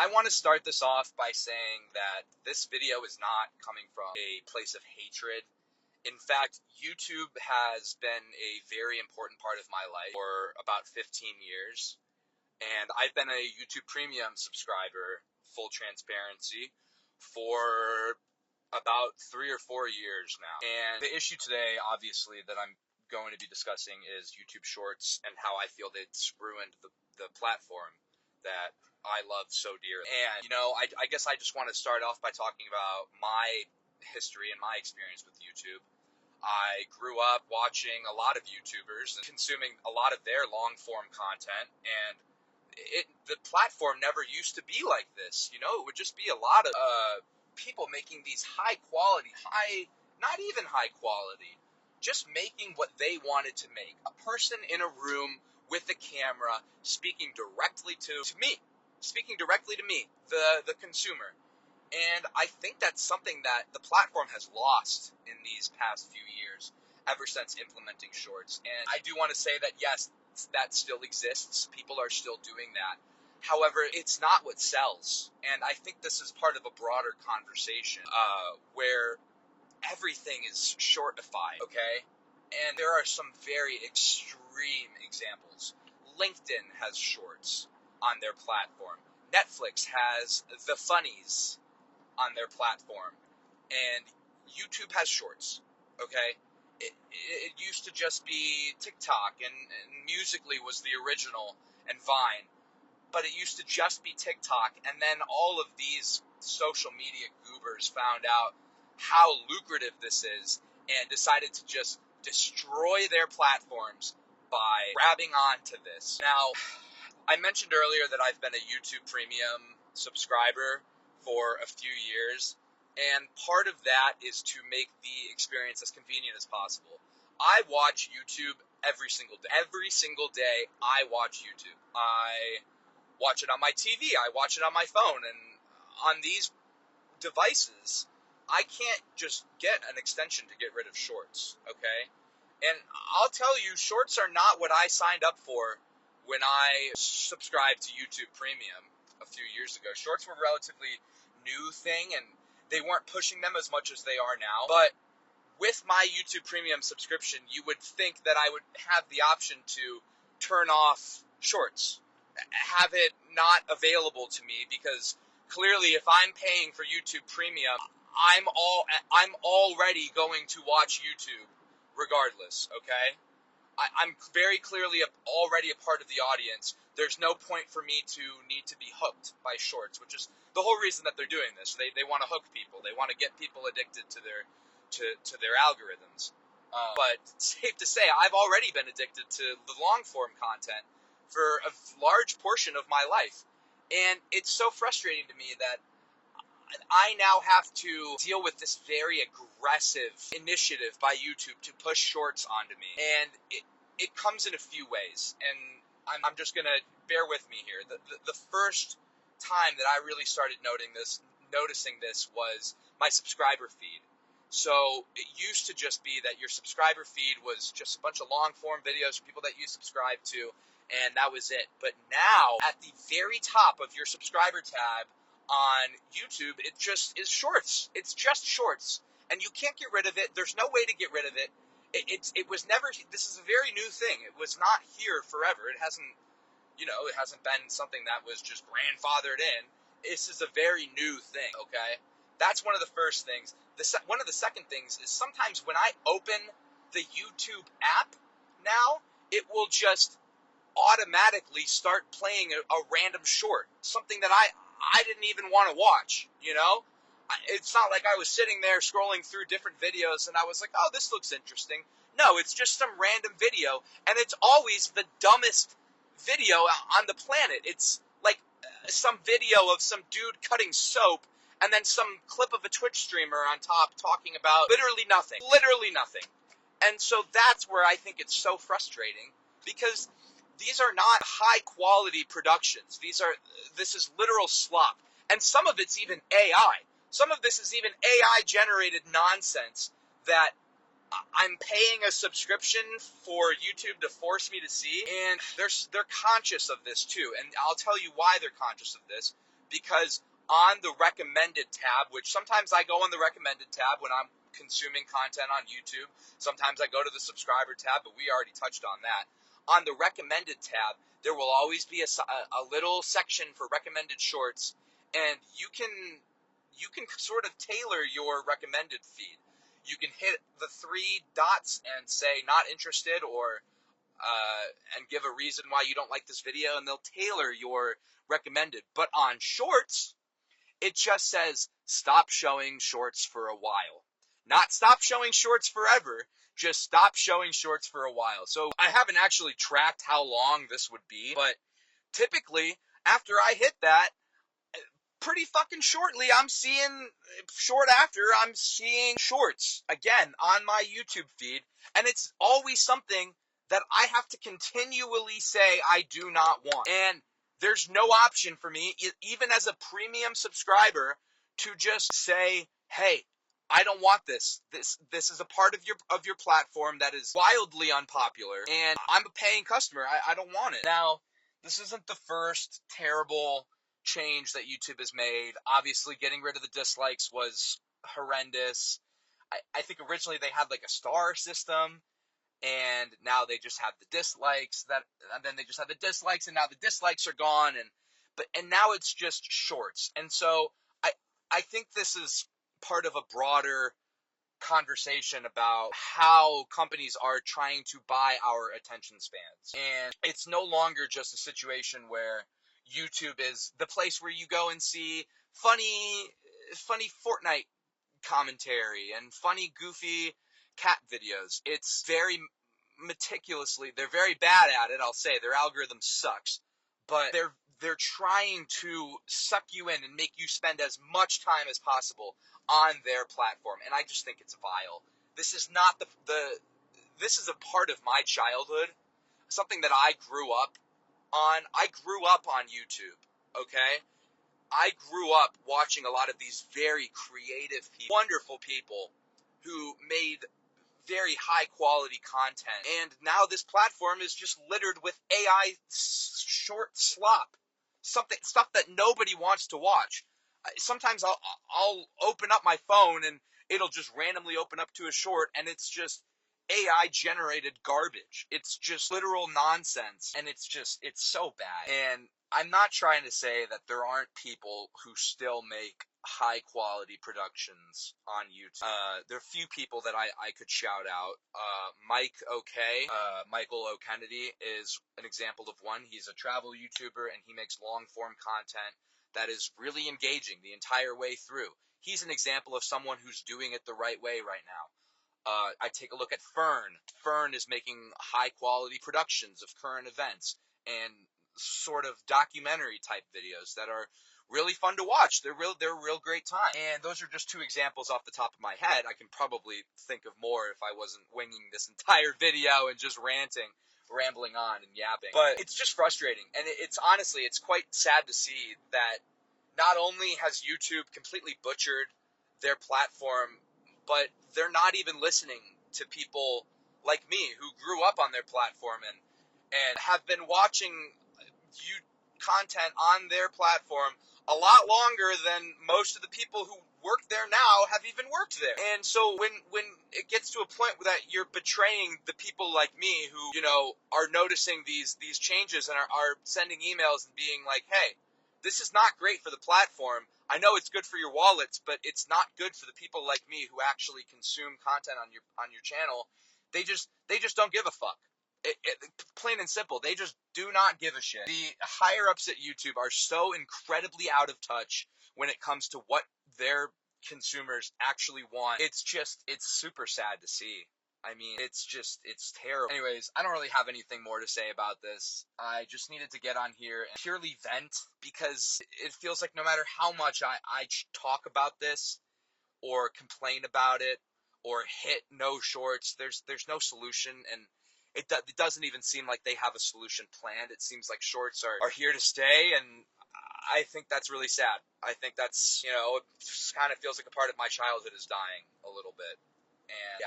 I want to start this off by saying that this video is not coming from a place of hatred. In fact, YouTube has been a very important part of my life for about 15 years. And I've been a YouTube Premium subscriber, full transparency, for about 3 or 4 years now. And the issue today, obviously, that I'm going to be discussing is YouTube Shorts and how I feel that it's ruined the platform that I love so dearly. And, I guess I just want to start off by talking about my history and my experience with YouTube. I grew up watching a lot of YouTubers and consuming a lot of their long-form content, and the platform never used to be like this. It would just be a lot of people making these not even high quality, just making what they wanted to make. A person in a room with a camera speaking directly to me, the consumer. And I think that's something that the platform has lost in these past few years, ever since implementing Shorts. And I do want to say that, yes, that still exists. People are still doing that. However, it's not what sells. And I think this is part of a broader conversation where everything is shortified, okay? And there are some very extreme examples. LinkedIn has Shorts on their platform. Netflix has the funnies on their platform. And YouTube has Shorts, okay? It used to just be TikTok, and Musical.ly was the original, and Vine. But it used to just be TikTok, and then all of these social media goobers found out how lucrative this is and decided to just destroy their platforms by grabbing onto this. Now, I mentioned earlier that I've been a YouTube Premium subscriber for a few years, and part of that is to make the experience as convenient as possible. I watch YouTube every single day. Every single day, I watch YouTube. I watch it on my TV. I watch it on my phone. And on these devices, I can't just get an extension to get rid of Shorts, okay? And I'll tell you, Shorts are not what I signed up for when I subscribed to YouTube Premium a few years ago. Shorts were a relatively new thing, and they weren't pushing them as much as they are now. But with my YouTube Premium subscription, you would think that I would have the option to turn off Shorts, have it not available to me, because clearly if I'm paying for YouTube Premium, I'm already going to watch YouTube regardless, okay? I'm very clearly already a part of the audience. There's no point for me to need to be hooked by Shorts, which is the whole reason that they're doing this. They want to hook people. They want to get people addicted to their algorithms. But safe to say, I've already been addicted to the long-form content for a large portion of my life. And it's so frustrating to me that I now have to deal with this very aggressive initiative by YouTube to push Shorts onto me. And it comes in a few ways. And I'm just going to bear with me here. The first time that I really started noticing this was my subscriber feed. So it used to just be that your subscriber feed was just a bunch of long-form videos for people that you subscribe to, and that was it. But now, at the very top of your subscriber tab on YouTube, it just is Shorts. It's just Shorts. And you can't get rid of it. There's no way to get rid of it. It was never, this is a very new thing. It was not here forever. It hasn't been something that was just grandfathered in. This is a very new thing, okay? That's one of the first things. One of the second things is sometimes when I open the YouTube app now, it will just automatically start playing a random short, something that I didn't even want to watch, It's not like I was sitting there scrolling through different videos and I was like, oh, this looks interesting. No, it's just some random video, and it's always the dumbest video on the planet. It's like some video of some dude cutting soap, and then some clip of a Twitch streamer on top talking about literally nothing. And so that's where I think it's so frustrating, because these are not high-quality productions. This is literal slop. And some of it's even AI. Some of this is even AI-generated nonsense that I'm paying a subscription for YouTube to force me to see. And they're conscious of this, too. And I'll tell you why they're conscious of this. because on the recommended tab, which sometimes I go on the recommended tab when I'm consuming content on YouTube, sometimes I go to the subscriber tab, but we already touched on that. On the recommended tab, there will always be a little section for recommended shorts, and you can sort of tailor your recommended feed. You can hit the 3 dots and say not interested, or and give a reason why you don't like this video, and they'll tailor your recommended. But on shorts, it just says stop showing shorts for a while. Not stop showing shorts forever, just stop showing shorts for a while. So I haven't actually tracked how long this would be, but typically after I hit that, pretty fucking shortly, I'm seeing shorts again on my YouTube feed, and it's always something that I have to continually say I do not want. And there's no option for me, even as a premium subscriber, to just say, hey, I don't want this. This is a part of your platform that is wildly unpopular, and I'm a paying customer. I don't want it. Now, this isn't the first terrible change that YouTube has made. Obviously, getting rid of the dislikes was horrendous. I think originally they had like a star system, and now they just have the dislikes. And then they just have the dislikes, and now the dislikes are gone, and now it's just shorts. And so I think this is part of a broader conversation about how companies are trying to buy our attention spans. And it's no longer just a situation where YouTube is the place where you go and see funny Fortnite commentary and funny, goofy cat videos. It's very meticulously, they're very bad at it, I'll say. Their algorithm sucks. But they're trying to suck you in and make you spend as much time as possible on their platform. And I just think it's vile. This is not this is a part of my childhood, something that I grew up on. I grew up on YouTube, okay? I grew up watching a lot of these very creative people, wonderful people who made very high quality content. And now this platform is just littered with AI short slop. Stuff that nobody wants to watch. Sometimes I'll open up my phone and it'll just randomly open up to a short, and it's just AI generated garbage. It's just literal nonsense, and it's so bad. And I'm not trying to say that there aren't people who still make high quality productions on YouTube. There are a few people that I could shout out. Michael O'Kennedy is an example of one. He's a travel YouTuber, and he makes long form content that is really engaging the entire way through. He's an example of someone who's doing it the right way right now. I take a look at Fern. Fern is making high quality productions of current events and sort of documentary type videos that are really fun to watch. They're a real great time. And those are just 2 examples off the top of my head. I can probably think of more if I wasn't winging this entire video and just rambling on and yapping. But it's just frustrating. And it's honestly, it's quite sad to see that not only has YouTube completely butchered their platform, but they're not even listening to people like me who grew up on their platform and have been watching content on their platform a lot longer than most of the people who work there now have even worked there. And so when it gets to a point that you're betraying the people like me who, are noticing these changes and are sending emails and being like, hey, this is not great for the platform. I know it's good for your wallets, but it's not good for the people like me who actually consume content on your channel. They just don't give a fuck. Plain and simple, they just do not give a shit. The higher ups at YouTube are so incredibly out of touch when it comes to what their consumers actually want. It's super sad to see. I mean, it's terrible. Anyways, I don't really have anything more to say about this. I just needed to get on here and purely vent, because it feels like no matter how much I talk about this or complain about it or hit no shorts, there's no solution, and it doesn't even seem like they have a solution planned. It seems like shorts are here to stay, and I think that's really sad. I think that's, it kind of feels like a part of my childhood is dying a little bit. And yeah.